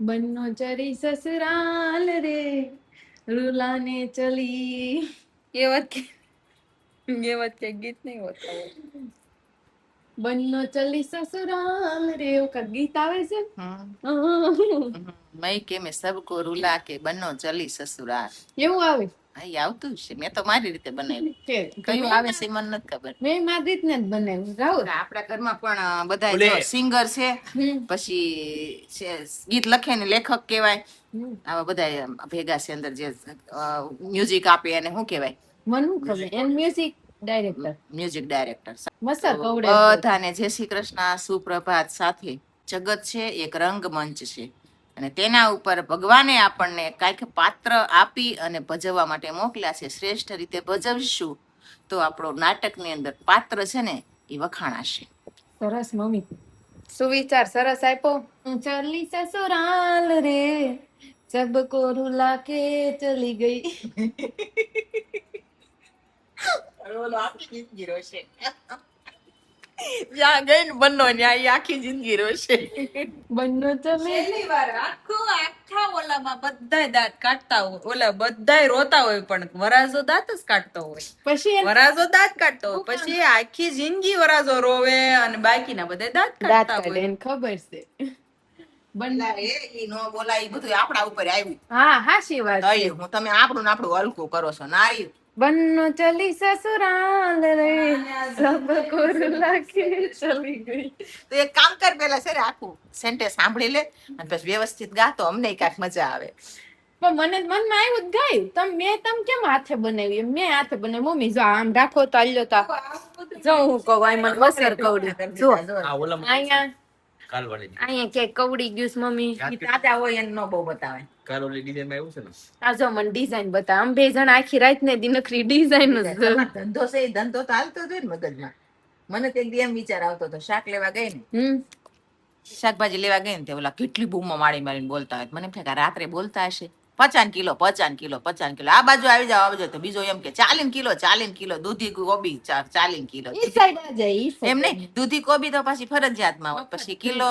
बन्नो चरी ससुराल रे रुलाने चली. ये बात के गीत नहीं होता वो. बन्नो चली ससुराल रे એવું કાંઈક ગીત આવે છે. મઈ કે મેં સબકો રૂલા કે બનો ચલી સસુરાલ એવું આવે અહીં આવતું છે. મેં તો મારી રીતે બનાવ્યું. કે કયું આવે છે મને નથી ખબર. મેં મારી રીતને જ બનાવ્યું. રાહુલ આપણા ઘરમાં પણ બધા સિંગર છે, પછી ગીત લખે ને લેખક કહેવાય, આવા બધા ભેગા છે અંદર જે મ્યુઝિક આપે એને શું કહેવાય? મને શું ખબર. એન મ્યુઝિક ડાયરેક્ટર. Music director. મસ્ત કવડે બધાને જય શ્રી કૃષ્ણ, સુપ્રભાત. સાથે જગત છે એક રંગમંચ છે અને તેના ઉપર ભગવાને આપણને કાંઈક પાત્ર આપી અને ભજવવા માટે મોકલ્યા છે. શ્રેષ્ઠ રીતે ભજવશું તો આપણો નાટકની અંદર પાત્ર છે ને એ વખાણાશે. સરસ મમ્મી, સુવિચાર સરસ આપ્યો. ચલી સસુરાલ રે સબકો રૂલા કે ચલી ગઈ. જ્યાં ગઈ ને બનો ત્યાં આખી જિંદગી રોશે. બંનો તમે પહેલી વાર આખા ઓલામાં બધાય દાંત કાઢતા હોય, ઓલા બધાય રોતા હોય, પણ વરાજો દાંત જ કાઢતો હોય. પછી વરાજો દાંત કાઢતો હોય, પછી આખી જિંદગી વરાજો રોવે અને બાકીના બધા દાંત દાંત કાઢતા કાઢે હોય. એને ખબર છે. ઈ નો બોલાય, ઈ બધું આપણા ઉપર આવ્યું. હા હાચી વાત છે. હું તમે આપણું ને આપણું હલકું કરો છો. નારી બંનો ચલી સસુરાલ રે સબકો રૂલા કે ચલી ગઈ. તો એક કામ કર, પેલા છે ને આખું સેન્ટેન્સ સાંભળી લે અને પછી વ્યવસ્થિત ગાતો, અમને કાંઈક મજા આવે. પણ મનમાં આવ્યું જ ગાયું. તમે કેમ હાથે બનાવી? મેં હાથે બનાવી. મમ્મી જો આમ રાખો તો આલ્યો તો જો હું કહું આ મને વસર કવડી જો અહીંયા કે કવડી ગયું છે મમ્મી. તાજા હોય એને નો બહુ બતાવે. આ જો મને ડિઝાઇન બતા. આમ બે જણ આખી રાત ને દિનખરી ડિઝાઇન જ ધંધો છે, એ ધંધો તો હાલતો જ હોય ને મગજમાં. મને તો એક એમ વિચાર આવતો હતો, શાક લેવા ગઈ ને, શાકભાજી લેવા ગઈ ને તે ઓલા કેટલી બૂમો મારી મારીને બોલતા હોય. મને એમ થાય કે રાત્રે બોલતા હશે 50 કિલો 50 કિલો 50 કિલો, આ બાજુ આવી જાવ તો બીજો એમ કે 40 કિલો દૂધી કોબી 40 કિલો. એમ નહીં, દૂધી કોબી તો પાછી ફરજિયાતમાં હોય. પછી કિલો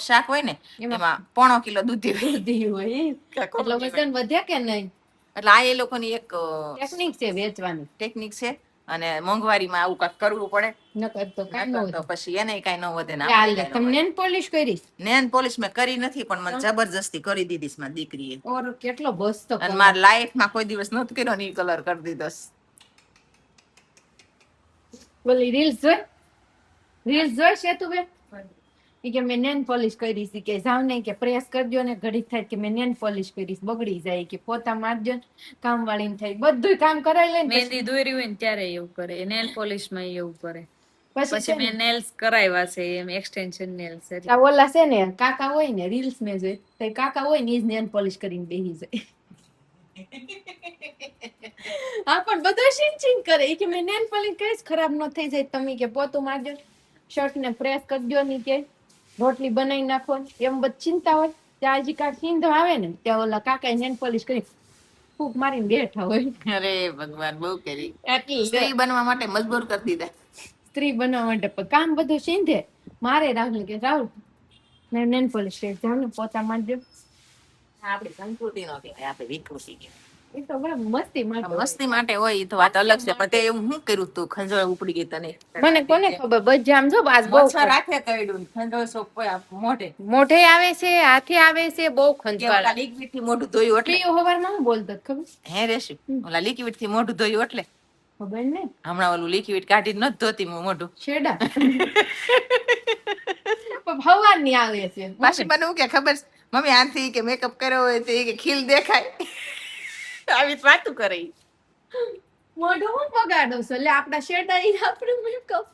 શાક હોય ને એમાં 1/4 કિલો દૂધી હોય. એટલે વજન વધે કે નહીં? એટલે આ એ લોકોની એક ટેકનિક છે, વેચવાની ટેકનિક છે. અને મોંઘવારીમાં આવું કાંઈક કરવું પડે. નકર તો કાંઈ તો પછી એને કાંઈ ન વધે. તમે નેન પોલિશ કરી? નેન પોલિશ મેં કરી નથી, પણ મને જબરજસ્તી કરી દીધી છે મારી દીકરીએ. ઓર કેટલો બસતો. અને મારા લાઈફમાં કોઈ દિવસ નહોતો કર્યો ને ઈ કલર કરી દીધો. બોલી રીલ્સ જોઈ છે તું? બે કે મેં નેન પોલિશ કરી છે, કે જાવ નહીં કે પ્રેસ કરજો ને ઘડી થાય કે મેં નેન પોલિશ કરી, બગડી જાય કે પોતા મારજો ને કામ વાળી થાય, બધું કામ કરાવી લે. મહેંદી દોરી હોય ને ત્યારે એવું કરે, નેલ પોલિશ માં એવું કરે. પછી મેં નેલ્સ કરાવ્યા છે, એમ એક્સટેન્શન નેલ્સ. ઓલા છે ને કાકા હોય ને, રીલ્સ મેં જોઈ તો કાકા હોય ને ઈ જ નેન પોલિશ કરીને બેસી જાય. હા પણ બધું ચીન કરે. એ કે મેં નેન પોલિશ કરીશ, ખરાબ ન થઈ જાય. તમે કે પોતું મારજો, શર્ટ ને પ્રેસ કરજો ની કે રોટલી બનાવી નાખો, એમ બધી ચિંતા હોય. ત્યાં હજી કાંઈક ચિંતા આવે ને ત્યાં ઓલા કાકા નેન પોલિશ કરી ફૂક મારીને બેઠા હોય. અરે ભગવાન, બહુ કરી. એટલી સ્ત્રી બનવા માટે મજબૂર કરી દીધા. સ્ત્રી બનવા માટે કામ બધું ચીંધે. મારે રાહુલ કે રાહુલ નેન પોલિશ કરી જાવ ને પોતા મારજો. આપણી સંસ્કૃતિ નો કહેવાય, આપણે વિકૃતિ કહેવાય. એ તો મસ્તી માટે હોય, એ તો વાત અલગ છે. પણ તે એવું શું કર્યું તું? ખંજોળ ઉપડી ગઈ તને? મને કોને ખબર. બસ આમ જો બાસ બહુ રાખે કર્યું ખંજોળ સો મોઢે આવે છે, હાથે આવે છે, બહુ ખંજવાળ. લિક્વિડ થી મોઢું ધોયું એટલે હવારમાં હું બોલતો ખબર હે રેશુ? ઓલા લિક્વિડ થી મોઢું ધોયું એટલે ખબર ને. હમણાં ઓલું લિક્વિડ કાઢી નથી ધોતી મોઢું. છેડા હવાર ની આવે છે. પાછી મને શું કે ખબર, મમ્મી આથી કે મેકઅપ કર્યો હોય તો કે ખીલ દેખાય. આવી વાતું કરે. મોઢું હું બગાડો છો? એટલે આપડા શેડા આપણે મેકઅપ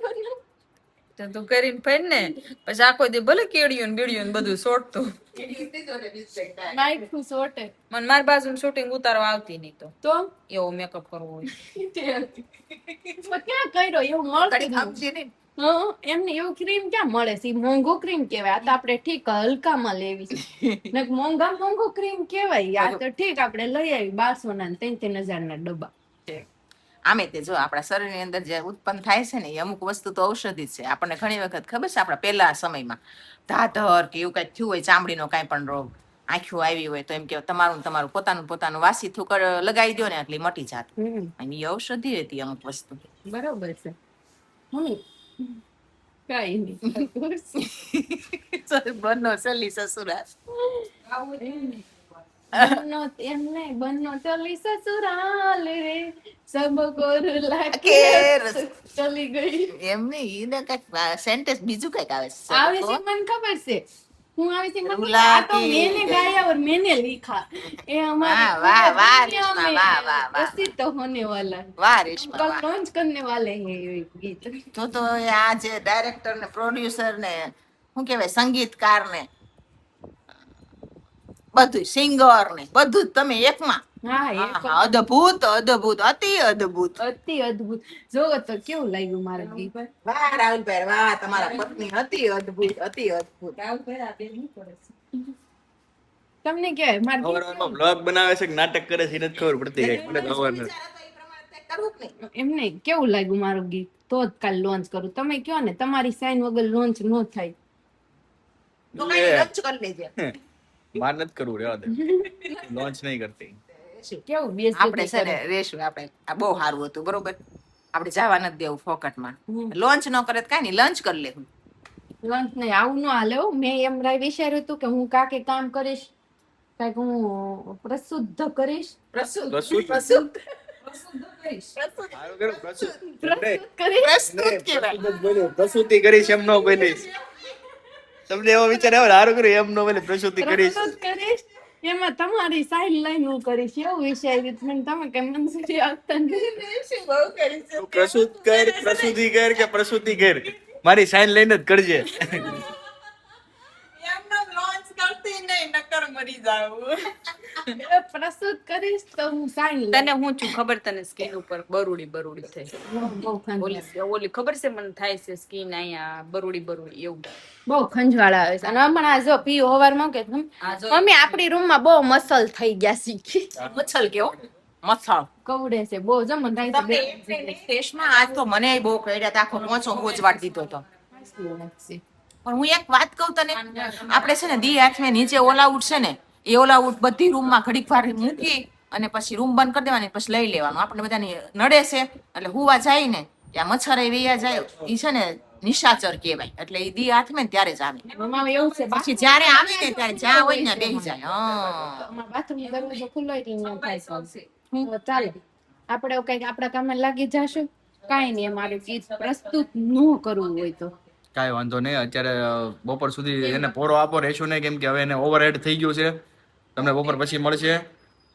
તું કરીને ફેર ને પછી આખો દી ભલે કેડિયું બીડિયું બધું સોટતું. નાઈટ સોટે. મને મારી બાજુ શૂટિંગ ઉતારવા આવતી નહીં તો એવો મેકઅપ કરવો હોય. ક્યાં કર્યો એવું મળતું? એમને એવું ક્રીમ ક્યાં મળે છે? મોંઘું ક્રીમ કેવાય. આ તો આપડે ઠીક હલકામાં લેવી છે. મોંઘું ક્રીમ કેવાય. આ તો ઠીક આપડે લઈ આવી 1200 ના 3,000 ના ડબ્બા. આમે તે જો આપણા શરીરની અંદર જે ઉત્પન્ન થાય છે ને એ અમુક વસ્તુ તો ઔષધિ છે. આપણને ઘણી વખત ખબર છે, આપણા પહેલા સમયમાં ધાધર કે એવું કઈ થયું હોય, ચામડીનો કાંઈ પણ રોગ, આંખો આવી હોય તો એમ કે તમારું પોતાનું વાસીથું લગાવી દો ને એટલે ઈ મટી જાત. અને ઈ ઔષધિ હતી અમુક વસ્તુ. બરોબર છે. કઈ નહીં. બનો સલી સસુરા. બનો એમ નહીં, બનો ચલી સસુરાલ રે સબ કોર લાગે કે ચલી ગઈ. એમ નહીં, એને કઈક સેન્ટેન્સ બીજું કઈક આવે છે. આવે છે મને ખબર છે. હું આવે છે મને ખબર. રૂલા આ તો की- मैंने गाया और मैंने लिखा. ये हमारे वाह, वाह, वाह, दुनिया रेशमा, में वाह, वाह, वाह. प्रसिद्ध होने वाला है. વાહ રેશમા कल વાહ. लॉन्च करने वाले हैं ये गीत. તો આ જે ડાયરેક્ટર ને પ્રોડ્યુસર ને શું કહેવાય સંગીતકાર ને બધું સિંગર ને બધું જ તમે એકમાં. હા એ હા, અદ્ભુત અતિ અદ્ભુત. અતિ અદ્ભુત. જોવો તો કેવું લાગ્યું મારું ગીત. વાહ રાહુલભાઈ વાહ, તમારા પત્ની અતિ અદ્ભુત. તમને કેવાય મારું ગીત સવારમાં બ્લોગ બનાવે છે કે નાટક કરે છે એ નથી ખબર પડતી કઈ. મને ખબર નથી. કરવું જ નહીં. એમ નહીં, કેવું લાગ્યું મારું ગીત તો જ કાલ લોન્ચ કરું. તમે કયો ને તમારી સાઈન વગર લોન્ચ ન થાય. તો કઈ લંચ કરી લેજે. માર નથી કરવું, રહેવા દે. લોન્ચ નહીં કરતી. કેવું બેસ આપણે છે ને રેશું આપણે આ બહુ સારું હતું બરોબર. આપણે જવા નથી દેવું ફોકટમાં. લોન્ચ ન કરે તો કઈ નહીં, લંચ કરી લેવું. લોન્ચ નહીં, આવું ન હાલે હો. મેં એમ વિચાર્યું હતું કે હું કાકે કામ કરીશ, કઈક હું પ્રશુદ્ધ કરીશ. પ્રસ્તુત. પ્રસ્તુત સારું કર્યું, પ્રસ્તુત. પ્રસ્તુત કરીશ. પ્રસ્તુત કહેવાય. પ્રસ્તુત જ બોલ્યો. પ્રસ્તુતિ કરીશ એમ ન બોલીશ. તમને એવો વિચાર આવે સારું કર્યું એમ ન બોલે પ્રસ્તુતિ કરીશ. પ્રસ્તુત કરીશ. એમાં તમારી સાઈડ લઈને હું કરીશ એવું વિચાર્યું હતું. પણ તમે કઈ મંજૂરી આપતા નથી. બહુ કરી છે. તું પ્રસ્તુત કર, પ્રસ્તુતિ કર કે પ્રસ્તુતિ કર, મારી સાઈન લઈને જ કરજે. એમનો લોન્ચ કરતી નહીં નકર મરી જાવું. પ્રસ્તુત કરીશ તો હું સાઈડ તને હું છું ખબર, તને સ્કિન ઉપર બરુડી થઈ. ઓલી ખબર છે મને થાય છે સ્કિન અહીંયા બરુડી એવું. બહુ ખંજવાળા આવે છે. અને હમણાં જો પીઓ હવારમાં કે આ જો મમ્મી આપણી રૂમમાં બહુ મસલ થઈ ગયા શીખી. મચ્છલ કેવો મચ્છલ. કવડે છે બહુ જમન થાય તમને છે. એમ નહીં ટેસ્ટમાં આજ તો મને બહુ કઈડા આખો પોંચો ગોજવાડ દીધો તો. પણ હું એક વાત કહું તને, આપણે છે ને દી હાથમાં નીચે ઓલા ઉડ છે ને એ ઓલા ઉડ બધી રૂમમાં ઘડીક વાર મૂકી અને પછી રૂમ બંધ કરી દેવાની, પછી લઈ લેવાનું. આપણે બધાની નડે છે એટલે હુવા જાય ને ત્યાં મચ્છર વૈયા જાય ઈ છે ને નિશાચર કહેવાય. એટલે ઈ દી હાથમાં ને ત્યારે જ આવે. મમ્મા એવું છે પછી જ્યારે આવે ને ત્યારે જ્યાં હોય ને બેસી જાય. હા બાથરૂમ દરવાજો ખુલ્લો એટલે અહીંયા થાય છે. તો ચાલો આપણે કઈક આપણા કામમાં લાગી જશું. કાંઈ નહીં, અમારું ગીત પ્રસ્તુત ન કરવું હોય તો કાંઈ વાંધો નહીં. અત્યારે બપોર સુધી એને પોરો આપો રહેશું નહીં, કેમ કે હવે એને ઓવરહેડ થઈ ગયું છે. તમને બપોર પછી મળશે,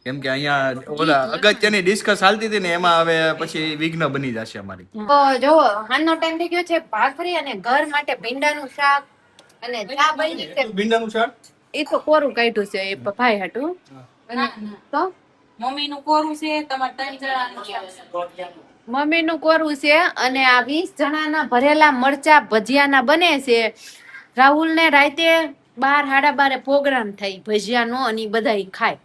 કેમ કે અહીંયા ઓલા અગત્યની ડિસ્કસ હાલતી હતી ને એમાં હવે પછી વિઘ્ન બની જશે અમારી. તો જો હાલનો ટાઈમ થઈ ગયો છે ભાખરી અને ઘર માટે ભીંડાનું શાક અને ચા બની છે. ભીંડાનું શાક એ તો કોરું કાઢ્યું છે એ ભાઈ હાટું. તો મમ્મી નું કોરું છે, તમારે 3 જણાનું મમ્મીનું કોરું છે અને આ 20 જણાના ભરેલા મરચા ભજીયાના બને છે. રાહુલ ને રાતે 12 સાડા 12 પ્રોગ્રામ થાય ભજીયાનો અને ઈ બધાય ખાય.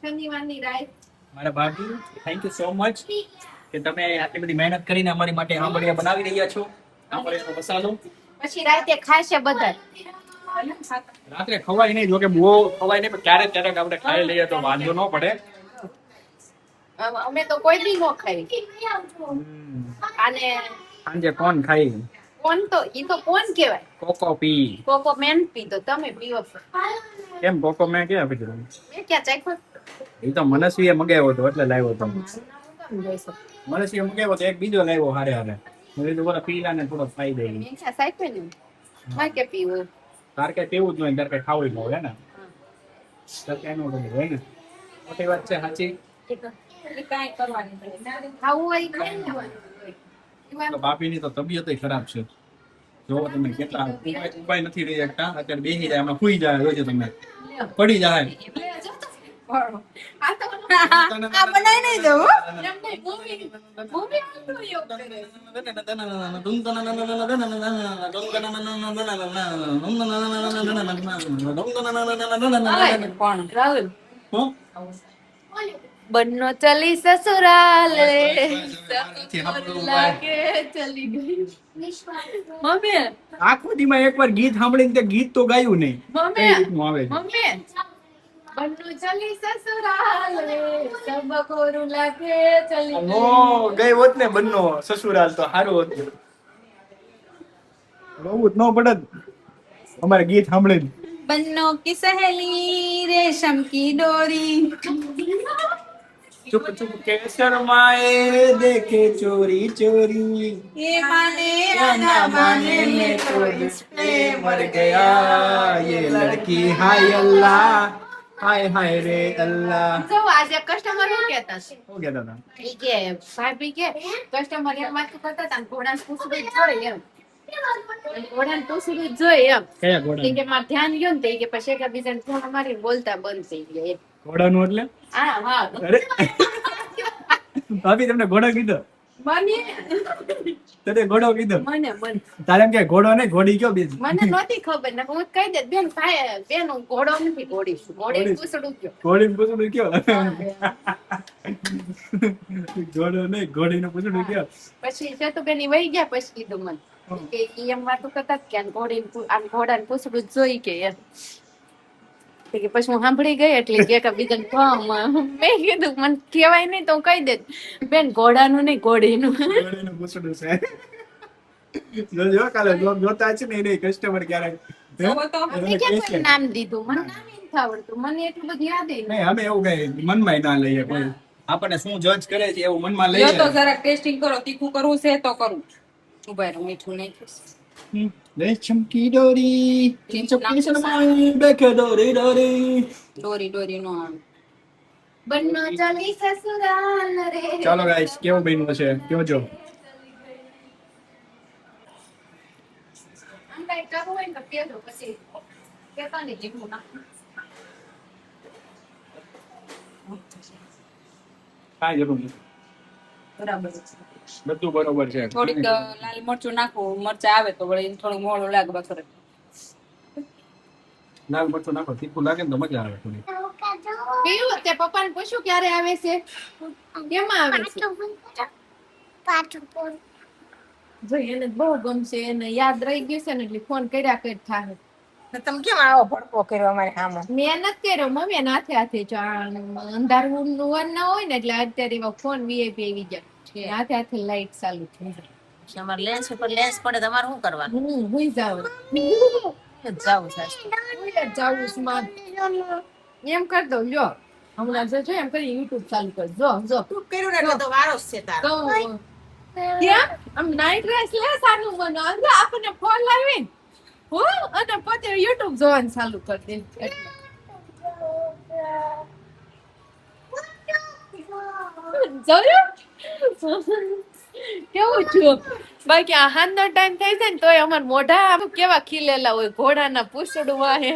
શનિવારની રાત મારા ભાભી થેન્ક યુ સો મચ કે તમે આટલી બધી મહેનત કરીને અમારી માટે આંબળિયા બનાવી રહ્યા છો. આંબળિયાનો મસાલો પછી રાતે ખાશે બધા. રાત્રે ખવાય નહીં, જોકે બહુ ખવાય નહીં, પણ ક્યારેક ક્યારેક આપણે ખાઈ લઈએ તો વાંધો ન પડે. અમે તો કોઈ દી નો ખાઈ. અને સાંજે કોણ ખાઈ? કોણ તો ઈ તો કોણ કહેવાય? કોકો પી. કોકો મેન પી તો તમે પીવો છો. કેમ કોકો મેં ક્યાં પીધું? મેં ક્યાં ચાખ્યો? એ તો મનસ્વીએ મગાવ્યો હતો એટલે લાવ્યો હતો. કેમ જોઈશો? મનસ્વીએ મગાવ્યો તો એક બીજો લાવ્યો હારે હારે. મેં કીધું બોલો પીલા ને થોડો ખાઈ દઈએ. મેં ક્યાં ચાખ્યો ને? મારે કે પીવું? તાર કઈ પીવું જ નહીં, તાર કઈ ખાવું જ ન હોય ને. તાર કઈ ન હોય ને. મોટી વાત છે સાચી. કાંઈ કરવાની નથી. ખાવું હોય ખાઈ લેવાનું. તો બાપીની તો તબિયત ખરાબ છે. જો તમે કેટલા ઉપાય નથી રહી શકતા. અત્યારે બેસી જાય, હમણાં સુઈ જાય, રોજ તમે પડી જાય. આ તો આ બનાવી નહીં દઉં હો. એમ નહીં, મૂવી આટલું એવું કરે. પણ રાહુલ હું? બન્નો ચલી સસુરાલ રે નથી સાંભળવું લાગે ચલી ગઈ મમ્મી આખો દીમાં એકવાર ગીત સાંભળીને તે ગીત તો ગાયું નહીં મમ્મી. કઈ રીતનું આવે છે મમ્મી બન્નો ચલી સસુરાલ રે સબ કોરું લાગે ચલી ગઈ ઓ ગઈ હોત ને બંનો સસુરાલ તો સારું હતું રોવું જ ન પડત અમારે ગીત સાંભળીને બન્નો કી સહેલી રેશમ કી ડોરી ચुप चुप के शर्माए देखे चोरी चोरी એ માને ना माने मैं तो इस पे मर गया ये लड़की हाय अल्लाह हाय हाय रे अल्लाह જો આજે કસ્ટમર શું કહેતા છે हो गया दादा ઈ કે ભાભી કે કસ્ટમર એમ વાત કરતા હતા ને ઘોડાને પૂછડું જ જોઈએ એમ ઘોડાને પૂછડું જ જોઈએ એમ કયા ઈ ઘોડા કે મારે ધ્યાન ગયું ને તો ઈ કે પછી એક બીજાને ફોન મારી બોલતા બંધ થઈ ગયા એમ. ઘોડાનું એટલે હા હા અરે ભાભી તમને ઘોડો કીધો મને તે ઘોડો કીધો મને મને તારે એમ કે ઘોડો ને ઘોડી કયો બીજ મને નહોતી ખબર ને હું કહી દે બેન ભાઈ બેન હું ઘોડો નથી ઘોડી છું ઘોડી પૂછડું ગયો ઘોડી પૂછડું કયો ઘોડો નહીં ઘોડી નું પૂછડું કયો પછી સેતુબેન ઈ વહી ગયા પછી કીધું મને કે ઈ એમ વાતો કરતા હતા કે આને ઘોડાને પૂછડું જ જોઈ કે એમ તો કે પછી હું સાંભળી ગઈ એટલે કે બીજાને મેં કીધું મને કહેવાય નહીં તો હું કહી દે બેન ઘોડાનું નહીં ઘોડીનું ઘોડી નું પૂછડું છે જોજો કાલે જોતા છે ને એને કસ્ટમર ક્યારેક મેં ક્યાં કોઈ નામ દીધું મને નામ ય નથી આવડતું મને એટલું બધું યાદ ય નહીં અમે એવું કઈ મનમાં ના લઈએ કોઈ આપણને શું જજ કરે છે એવું મનમાં લ્યો તો લઈએ જરા ટેસ્ટિંગ કરો તીખું કરવું છે તો કરું ઉભા રહો મીઠું નાખીશ રેશમ કી ડોરી ચપટી શરમાઈ દેખે ડોરી ડોરી ડોરી ડોરી નો આવે બન્નો ચલી સસુરાલ રે ચાલો ગાઈસ કેવું બન્યું છે કયોજો આમ કાંઈ કરવું હોય ને તો કહેજો પછી કહેતા નહીં જેટલું ના કાંઈ જરૂર નથી બરાબર બધું બરોબર છે થોડીક લાલ મરચું નાખવું મરચા આવે તો વળી થોડું મોડું લાગે બખર લાલ મરચું નાખો તીખું લાગે ને તો મજા આવે થોડી પીયું તે પપ્પાને પૂછ્યું ક્યારે આવે છે કેમાં આવે છે જો એને બહુ ગમશે એને યાદ રહી ગયું છે ને એટલે ફોન કર્યા કર થાય તમે કેમ આવો ભડકો કર્યો અમારે સામે મેં નથી કર્યો મમ્મી એને હાથે હાથે જો અંધારું વન ના હોય ને એટલે અત્યારે એવા ફોન વીઆઈપી આવી જાય હાથે હાથે લાઈટ ચાલુ થઈ જાય અમારે લેન્સ ઉપર લેન્સ પડે તમારે શું કરવાનું હુઈ જાવ જાવું સાચું જાવું સ્માર્ટ એમ કર દો લ્યો હમણાં જો એમ કરી યુટ્યુબ ચાલુ કર જો જો તું કર્યું ને એટલે તો વારો જ છે તારો કેમ આમ નાઈટ ડ્રેસ લે સાનું મને અંદર આપણને ફોન લાવી હો અને પોતે યુટ્યુબ જોવાનું ચાલુ કરી દે એટલે જોયું કેવું છું બાકી આ હાનનો ટાઈમ થઈ જાય ને તોય અમાર મોઢા આમ કેવા ખીલેલા હોય ઘોડાના પૂછડું વાહે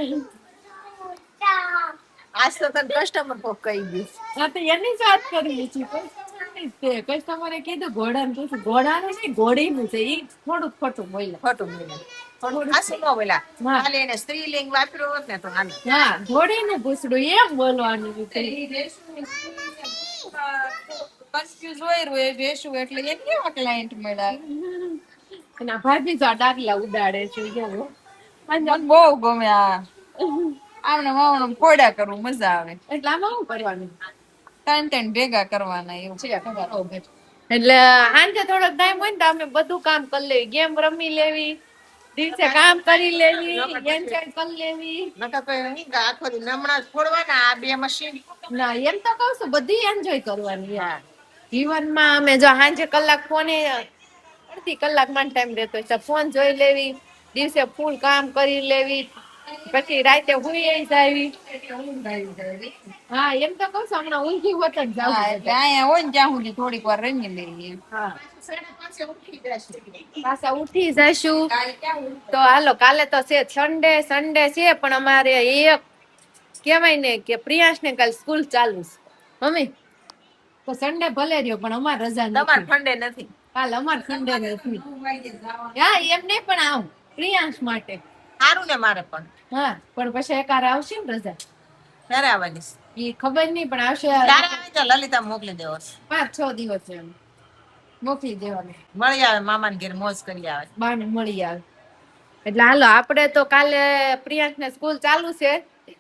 આજ તો તને કસ્ટમર કોક કહી ગયું હા તો એની જ વાત કરવી છે કસ્ટમરે કીધું ઘોડાનું પૂછું ઘોડાનું નહીં ઘોડીનું છે ઈ થોડુંક ખોટું બોલ્યા ખોટું બોલ્યા થોડું હાસી ન બોલ્યા હા. ખાલી એને સ્ત્રીલિંગ વાપર્યું હોત ને તો આને હા ઘોડીનું પૂછડું એમ બોલવાનું છે કન્ફ્યુઝ હોય રહ્યું એ વેશું એટલે એ કેવા ક્લાયન્ટ મળ્યા અને આ ભાભી જો આ ડાગલા ઉડાડે છે જો મને બહુ ગમે આ આમને માવને કોડા કરવું મજા આવે એટલે આમાં શું કરવાનું ત્રણ ભેગા કરવાના એવું છે બરોબર. એટલે સાંજે થોડો ટાઈમ હોય ને તો અમે બધું કામ કરી લેવી ગેમ રમી લેવી દિવસે કામ કરી લેવી એન્જોય કરી લેવી નકર તો નહીં કે આખો દી નમણા જ ફોડવાના આ બે મશીન ના એમ તો કહું છું બધી એન્જોય કરવાની યાર જીવનમાં અમે જો સાંજે કલાક ફોને અડધી કલાકમાં ટાઈમ રહેતો હોય તો ફોન જોઈ લેવી દિવસે ફૂલ કામ કરી લેવી પછી રાતે હુઈ જાવી હા એમ તો કહું છું હમણાં ઊંઘી હોત જ હા, જાવ એટલે અહીંયા હોય ને ત્યાં સુધી થોડીક વાર રમી લઈએ હા 5:30 ઉઠી જશે પાછા ઉઠી જઈશું કાલે ક્યાં હોય? તો હાલો કાલે તો છે સન્ડે છે પણ અમારે એક કહેવાય ને કે પ્રિયાંશ ને કાલ સ્કૂલ ચાલુ છે મમ્મી તો સન્ડે ભલે રહ્યો પણ અમાર રજા તમાર નથી ફંડે નથી કાલ અમાર સન્ડે નથી હા એમ નહીં પણ આવું પ્રિયાંશ માટે સારું ને મારે પણ હા પણ પછી એકાર આવશે ને રજા ક્યારે આવવાની છે? ઈ ખબર નહીં પણ આવશે ક્યારે આવે તો લલિતા મોકલી દેવો 5-6 દિવસ એમ મોકલી દેવાનું મળી આવે મામાને ઘેર મોજ કરી આવે બાને મળી આવે એટલે હાલો આપણે તો કાલે પ્રિયાંકને સ્કૂલ ચાલુ છે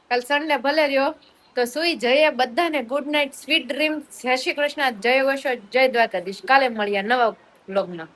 કાલ સન્ડે ભલે રહ્યો તો સુઈ જઈએ બધાને ગુડ નાઇટ સ્વીટ ડ્રીમ જય શ્રી કૃષ્ણ જય વશો જય દ્વારકાધીશ કાલે મળીએ નવા વ્લોગમાં